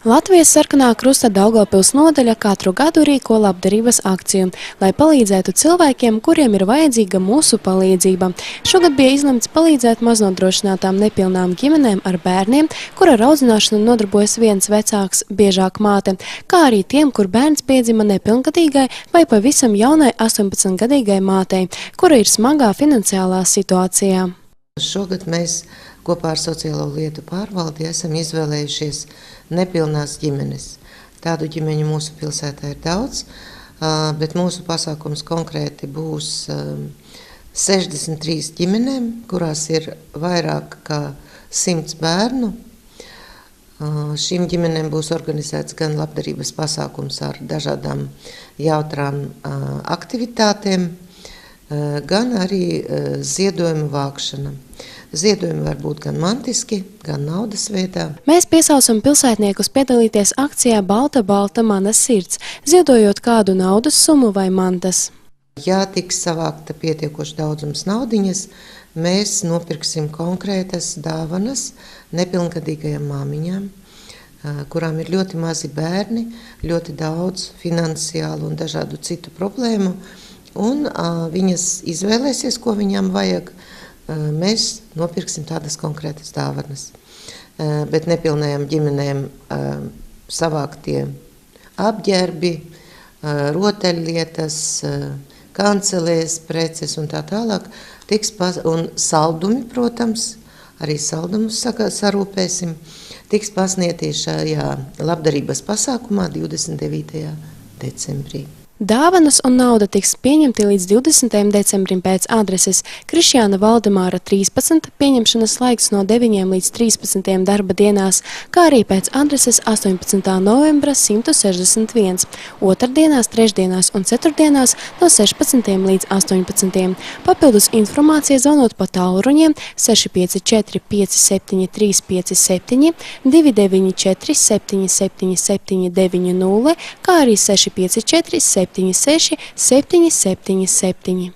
Latvijas Sarkanā Krusta Daugavpils nodaļa katru gadu rīko labdarības akciju, lai palīdzētu cilvēkiem, kuriem ir vajadzīga mūsu palīdzība. Šogad bija izlemts palīdzēt maznodrošinātām nepilnām ģimenēm ar bērniem, kur ar audzināšanu nodarbojas viens vecāks, biežāk māte, kā arī tiem, kur bērns piedzima nepilngadīgai vai pavisam jaunai 18-gadīgai mātei, kura ir smagā finansiālā situācijā. Šogad mēs kopā ar Sociālo lietu pārvaldi esam izvēlējušies nepilnās ģimenes. Tādu ģimeņu mūsu pilsētā ir daudz, bet mūsu pasākums konkrēti būs 63 ģimenēm, kurās ir vairāk kā 100 bērnu. Šīm ģimenēm būs organizēts gan labdarības pasākums ar dažādām jautrām aktivitātēm, gan arī ziedojumu vākšana. Ziedojumi var būt gan mantiski, gan naudas veidā. Mēs piesaucam pilsētniekus piedalīties akcijā Balta, balta mana sirds, ziedojot kādu naudas summu vai mantas. Ja tiks savākta pietiekoši daudzums naudiņas, mēs nopirksim konkrētas dāvanas nepilngadīgajām māmiņām, kurām ir ļoti mazi bērni, ļoti daudz finansiālu un dažādu citu problēmu, un viņas izvēlēsies, ko viņām vajag. Mēs nopirksim tādas konkrētas dāvanas, bet nepilnajām ģimenēm savāktie apģērbi, rotaļlietas, kancelēs, preces un tā tālāk, un saldumi, protams, arī saldumus sarūpēsim, tiks pasniegti šajā labdarības pasākumā 29. decembrī. Dāvanas un nauda tiks pieņemti līdz 20. decembrim pēc adreses Krišjāna Valdemāra 13, pieņemšanas laiks no 9 līdz 13 darba dienās, kā arī pēc adreses 18. novembra 161, otrdienās, trešdienās un ceturtdienās no 16 līdz 18. Papildus informācija zvanot pa tālruņiem 654 573 57, 294 777 90, kā arī 654 76 777.